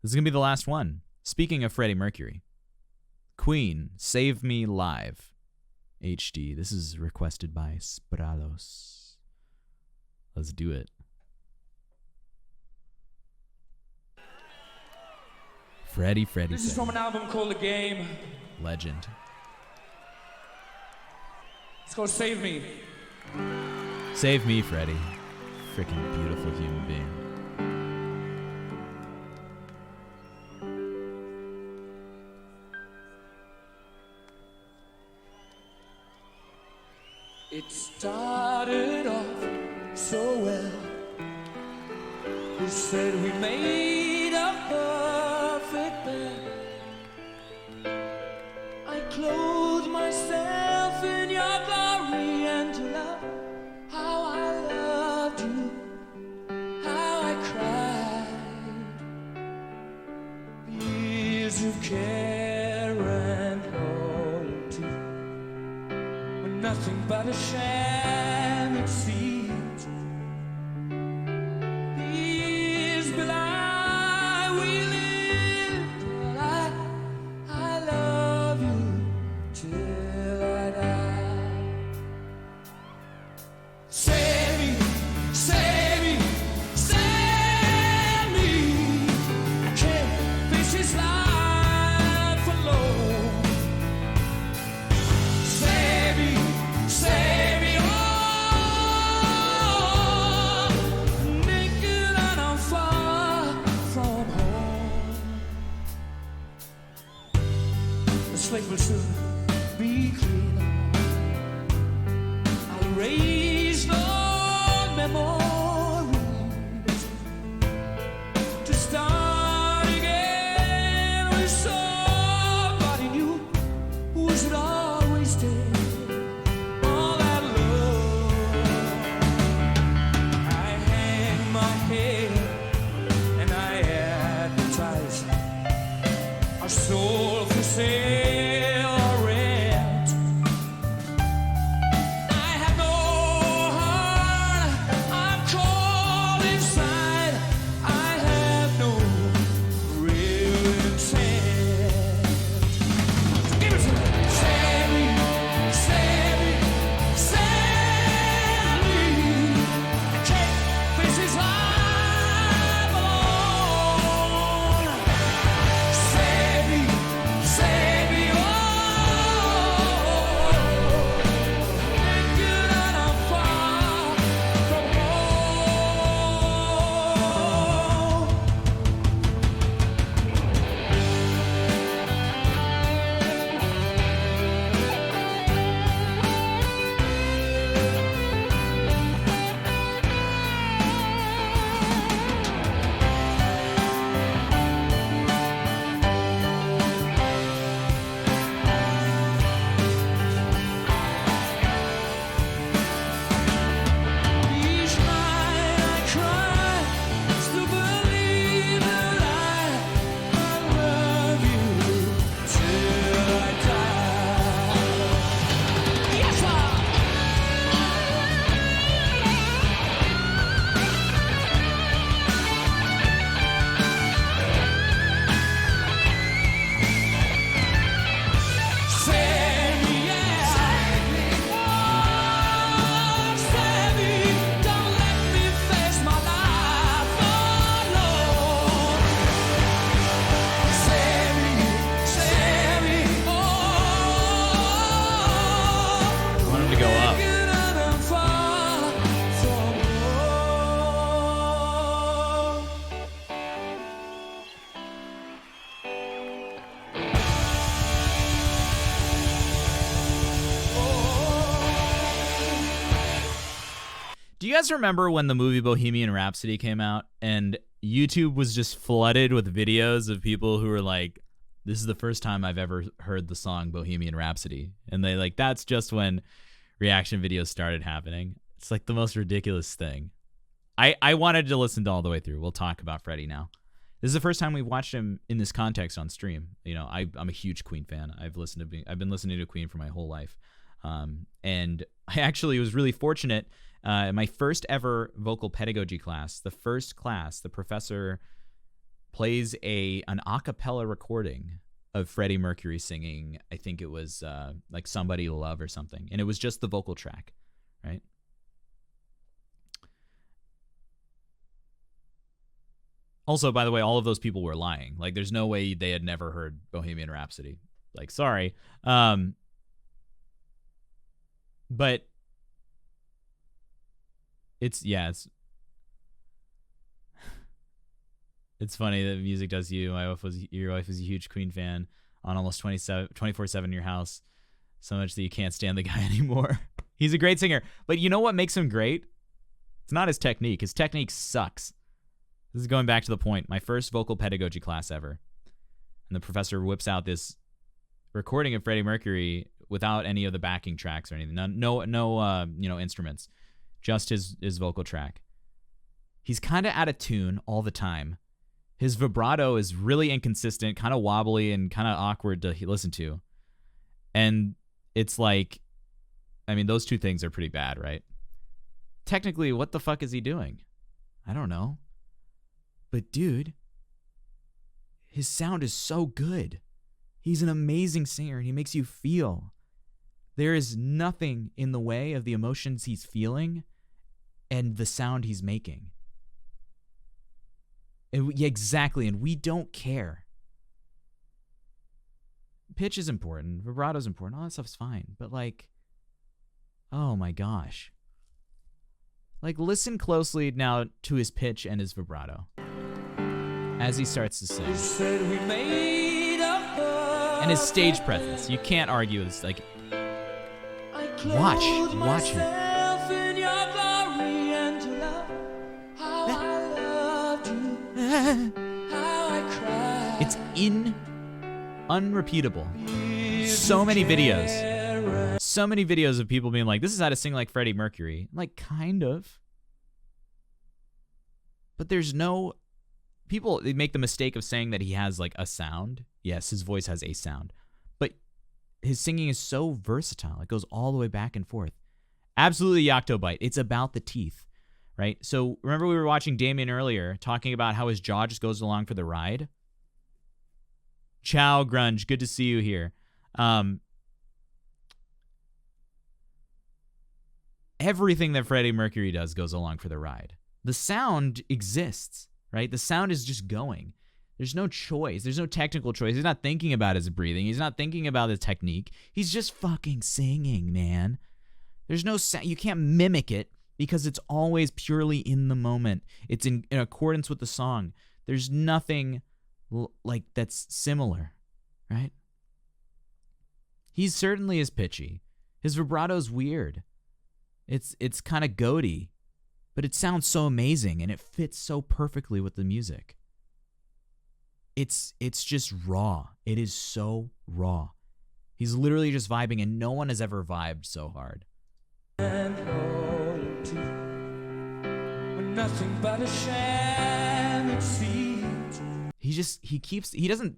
This is going to be the last one. Speaking of Freddie Mercury, Queen, Save Me Live, HD. This is requested by Sprados. Let's do it. Freddie. This is from an album called The Game. Legend. It's called Save Me. Save me, Freddie. Freaking beautiful human being. It started off so well. You said we made a perfect bed. I clothed myself in your glory and to love how I loved you, how I cried. Years of care and loyalty were nothing but a sham, it seems. These belie we lived, but I love you till I die. Save me, save me, save me. I can't face this life alone. Save me, save me, oh, naked and I'm far from home. The slate will soon be clean. I'll erase no memories to start again with somebody new who should always stay. All that love, I hang my head and I advertise our soul for sale or rent. I have no heart, I'm cold inside. I have no real intent. Give it to me. Save me, save me, save me. I can't face this life alone. Save me, oh. Naked and I'm far from home. Each night I cry, still believe that I love you till I die. Yes, sir. Save me, yeah. Oh, save me. Don't let me face my life alone. Save me, oh. I want him to go up. Naked and I'm far from home. Do you guys remember when the movie Bohemian Rhapsody came out and YouTube was just flooded with videos of people who were like, this is the first time I've ever heard the song Bohemian Rhapsody. And they like, that's just when reaction videos started happening. It's like the most ridiculous thing. I wanted to listen to all the way through. We'll talk about Freddie now. This is the first time we've watched him in this context on stream. You know, I'm a huge Queen fan. I've been listening to Queen for my whole life. And I actually was really fortunate. My first ever vocal pedagogy class, the professor plays an a cappella recording of Freddie Mercury singing, I think it was like Somebody to Love or something. And it was just the vocal track, right? Also, by the way, all of those people were lying. Like, there's no way they had never heard Bohemian Rhapsody. Like, sorry. But it's funny that music does you. Your wife was a huge Queen fan, on almost 24/7 in your house, so much that you can't stand the guy anymore. He's a great singer. But you know what makes him great? It's not his technique. His technique sucks. This is going back to the point. My first vocal pedagogy class ever. And the professor whips out this recording of Freddie Mercury without any of the backing tracks or anything. No instruments. Just his vocal track. He's kind of out of tune all the time. His vibrato is really inconsistent, kind of wobbly and kind of awkward to listen to. And it's like, I mean, those two things are pretty bad, right? Technically, what the fuck is he doing? I don't know. But dude, his sound is so good. He's an amazing singer, and he makes you feel. There is nothing in the way of the emotions he's feeling and the sound he's making. Exactly, and we don't care. Pitch is important, vibrato is important, all that stuff's fine, but like, oh my gosh. Like, listen closely now to his pitch and his vibrato as he starts to sing. And his stage presence. You can't argue with this. Like, watch him. It's unrepeatable. So many videos of people being like, this is how to sing like Freddie Mercury. Like, kind of. But there's no... People, they make the mistake of saying that he has like a sound. Yes, his voice has a sound. But his singing is so versatile. It goes all the way back and forth. Absolutely Yocto Bite. It's about the teeth, right? So remember we were watching Damien earlier talking about how his jaw just goes along for the ride? Ciao, Grunge. Good to see you here. Everything that Freddie Mercury does goes along for the ride. The sound exists, right? The sound is just going. There's no choice. There's no technical choice. He's not thinking about his breathing. He's not thinking about his technique. He's just fucking singing, man. There's no sound. You can't mimic it because it's always purely in the moment. It's in accordance with the song. There's nothing like that's similar, right? He certainly is pitchy. His vibrato's weird. It's kind of goaty, but it sounds so amazing and it fits so perfectly with the music. It's just raw. It is so raw. He's literally just vibing, and no one has ever vibed so hard. Nothing but a sham, it seems. He doesn't,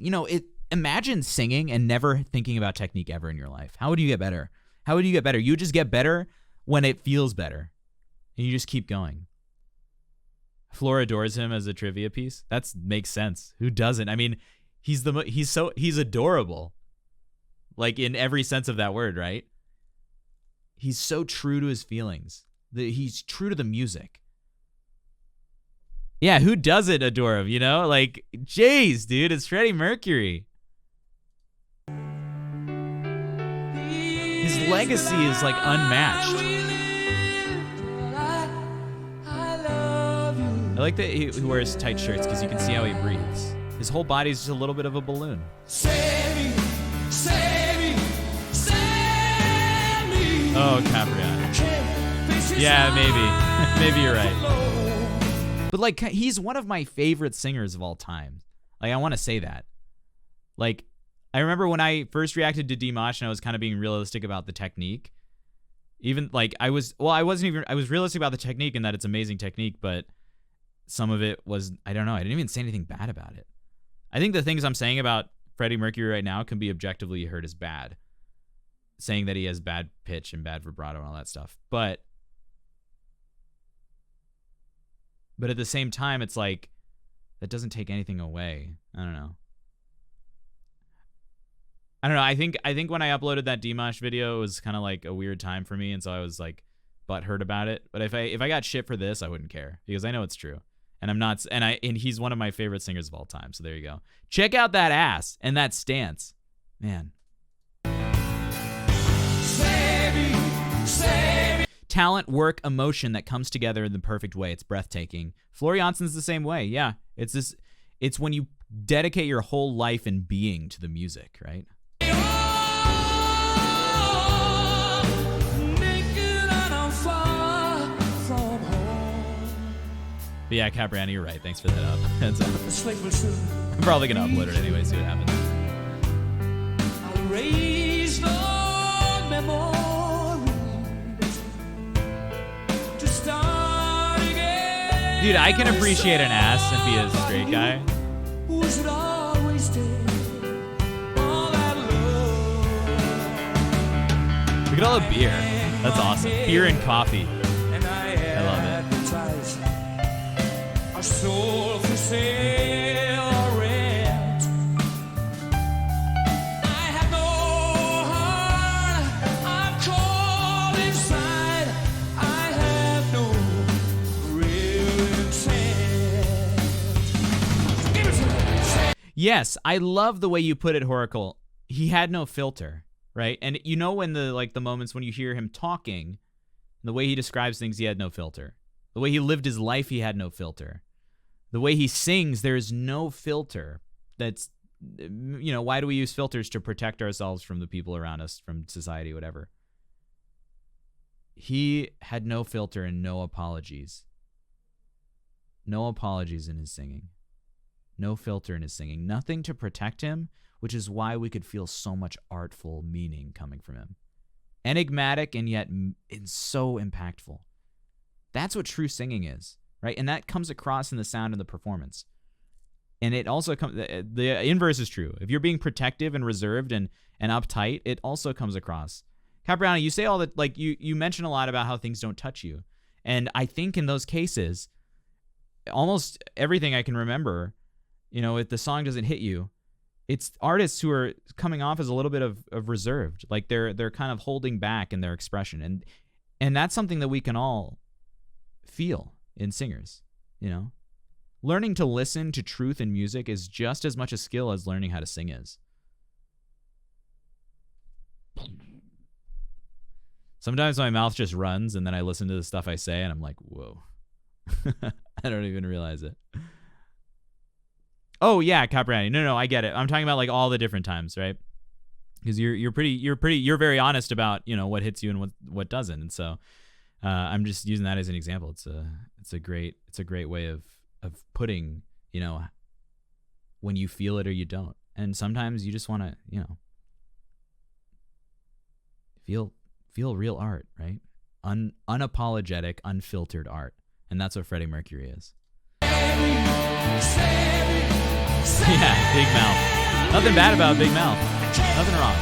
imagine singing and never thinking about technique ever in your life. How would you get better? You just get better when it feels better. And you just keep going. Flora adores him as a trivia piece. That makes sense. Who doesn't? I mean, he's adorable. Like, in every sense of that word, right? He's so true to his feelings. He's true to the music. Yeah, who doesn't adore him, Like, jeez, dude, it's Freddie Mercury. His legacy is, like, unmatched. I like that he wears tight shirts because you can see how he breathes. His whole body is just a little bit of a balloon. Save me. Oh, Capriati. Yeah, maybe. Maybe you're right. But, like, he's one of my favorite singers of all time. Like, I want to say that. Like, I remember when I first reacted to Dimash and I was kind of being realistic about the technique. Even, like, I was realistic about the technique and that it's amazing technique, but some of it was, I don't know, I didn't even say anything bad about it. I think the things I'm saying about Freddie Mercury right now can be objectively heard as bad. Saying that he has bad pitch and bad vibrato and all that stuff. But at the same time, it's like, that doesn't take anything away. I don't know. I think when I uploaded that Dimash video, it was kind of like a weird time for me, and so I was like butthurt about it. But if I got shit for this, I wouldn't care because I know it's true. And I'm not, and he's one of my favorite singers of all time. So there you go. Check out that ass and that stance, man. Talent, work, emotion that comes together in the perfect way. It's breathtaking. Floor Janssen's the same way. Yeah, it's when you dedicate your whole life and being to the music, right? But yeah, Capriani, you're right. Thanks for that up. That's I'm probably gonna upload it anyway. See what happens. Dude, I can appreciate an ass and be a straight guy. Look at all the beer. That's awesome. Beer and coffee. I love it. A soul for sale or rent. I have no heart, I'm cold inside. I have no real intent. Yes, I love the way you put it, Horacle. He had no filter, right? And you know when the moments when you hear him talking, the way he describes things, he had no filter. The way he lived his life, he had no filter. The way he sings, there's no filter. That's, why do we use filters? To protect ourselves from the people around us, from society, whatever. He had no filter and no apologies. No apologies in his singing. No filter in his singing. Nothing to protect him, which is why we could feel so much artful meaning coming from him. Enigmatic and yet so impactful. That's what true singing is. Right, and that comes across in the sound and the performance. And it also comes, the inverse is true. If you're being protective and reserved and uptight, it also comes across. Capriani, you say all that, like you mention a lot about how things don't touch you. And I think in those cases, almost everything I can remember, if the song doesn't hit you, it's artists who are coming off as a little bit of reserved. Like they're kind of holding back in their expression. And that's something that we can all feel in singers, Learning to listen to truth in music is just as much a skill as learning how to sing is. Sometimes my mouth just runs and then I listen to the stuff I say and I'm like, whoa. I don't even realize it. Oh yeah, Capriani. No, I get it. I'm talking about like all the different times, right? Because you're very honest about, what hits you and what doesn't. And so I'm just using that as an example. It's a great way of putting, when you feel it or you don't. And sometimes you just want to, feel real art, right? Unapologetic, unfiltered art. And that's what Freddie Mercury is. Yeah, big mouth. Nothing bad about big mouth. Nothing wrong.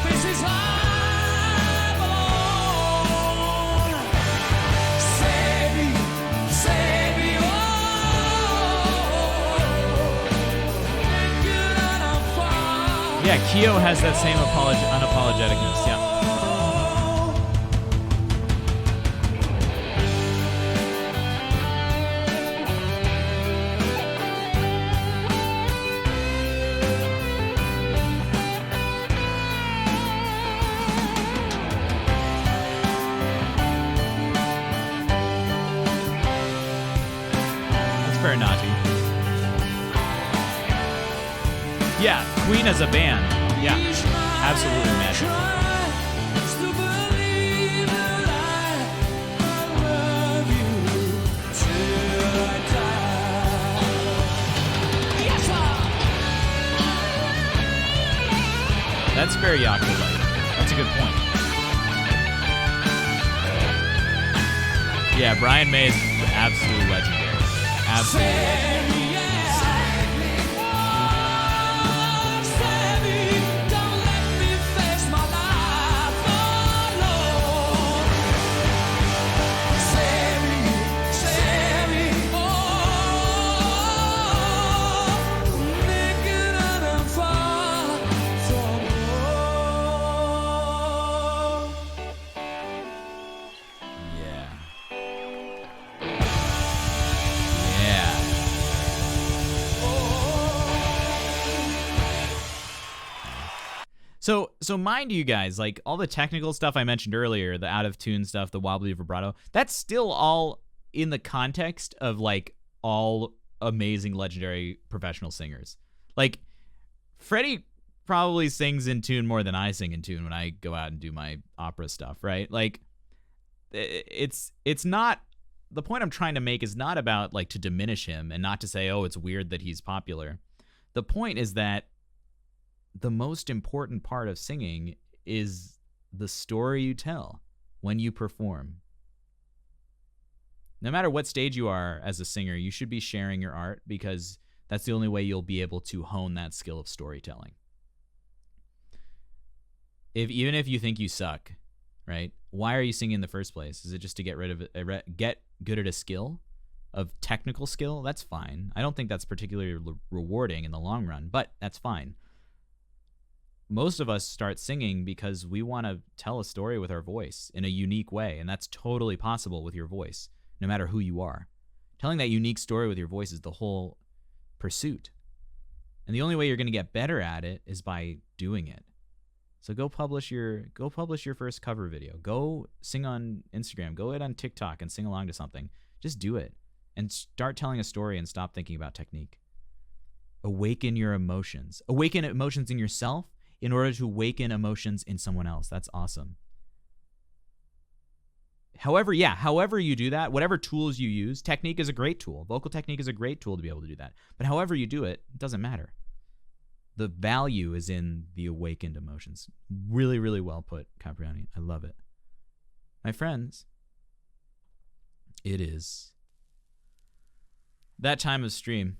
Yeah, Keo has that same unapologeticness. Yeah. That's very naughty. Yeah, Queen as a band. Yeah, absolutely magic. That's very Yaku-like. That's a good point. Yeah, Brian May is absolutely legendary. Absolutely legendary. So mind you guys, like all the technical stuff I mentioned earlier, the out of tune stuff, the wobbly vibrato, that's still all in the context of like all amazing legendary professional singers. Like Freddie probably sings in tune more than I sing in tune when I go out and do my opera stuff, right? Like it's not, the point I'm trying to make is not about like to diminish him and not to say, oh, it's weird that he's popular. The point is that the most important part of singing is the story you tell when you perform. No matter what stage you are as a singer, you should be sharing your art because that's the only way you'll be able to hone that skill of storytelling. Even if you think you suck, right? Why are you singing in the first place? Is it just to get rid of it, get good at a skill, of technical skill? That's fine. I don't think that's particularly rewarding in the long run, but that's fine. Most of us start singing because we want to tell a story with our voice in a unique way, and that's totally possible with your voice, no matter who you are. Telling that unique story with your voice is the whole pursuit. And the only way you're going to get better at it is by doing it. So go publish your first cover video. Go sing on Instagram. Go on TikTok and sing along to something. Just do it and start telling a story and stop thinking about technique. Awaken your emotions. Awaken emotions in yourself in order to awaken emotions in someone else. That's awesome. However you do that, whatever tools you use, technique is a great tool. Vocal technique is a great tool to be able to do that. But however you do it, it doesn't matter. The value is in the awakened emotions. Really, really well put, Capriani. I love it. My friends, it is that time of stream.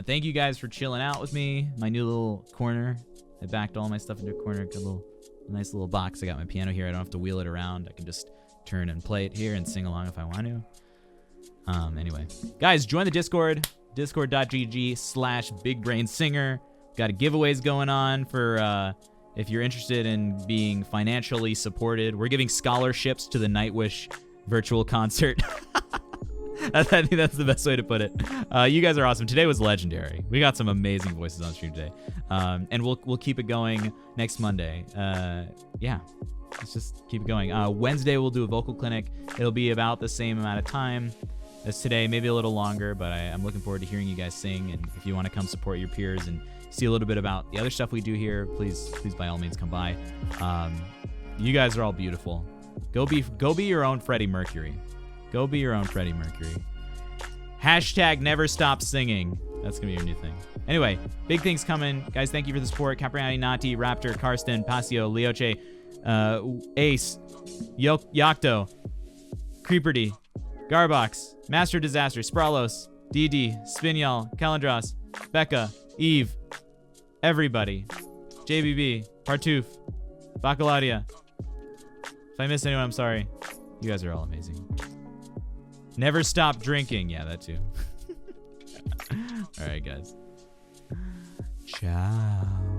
Thank you guys for chilling out with me. My new little corner. I backed all my stuff into a corner. Got a nice little box. I got my piano here. I don't have to wheel it around. I can just turn and play it here and sing along if I want to. Anyway, guys, join the Discord. Discord.gg/BigBrainSinger. Got giveaways going on for if you're interested in being financially supported. We're giving scholarships to the Nightwish virtual concert. I think that's the best way to put it. You guys are awesome. Today was legendary. We got some amazing voices on stream today. And we'll keep it going next Monday. Yeah, let's just keep it going. Wednesday we'll do a vocal clinic. It'll be about the same amount of time as today, maybe a little longer, but I'm looking forward to hearing you guys sing. And if you want to come support your peers and see a little bit about the other stuff we do here, please by all means come by. You guys are all beautiful. Go be your own Freddie Mercury. Go be your own Freddie Mercury. Hashtag never stop singing. That's going to be your new thing. Anyway, big things coming. Guys, thank you for the support. Capriani, Nati, Raptor, Karsten, Pasio, Leoche, Ace, Yocto, Creeperdy, Garbox, Master Disaster, Spralos, DD, Spinyal, Kalandros, Becca, Eve, everybody, JBB, Partoof, Bacaladia. If I missed anyone, I'm sorry. You guys are all amazing. Never stop drinking. Yeah, that too. All right, guys. Ciao.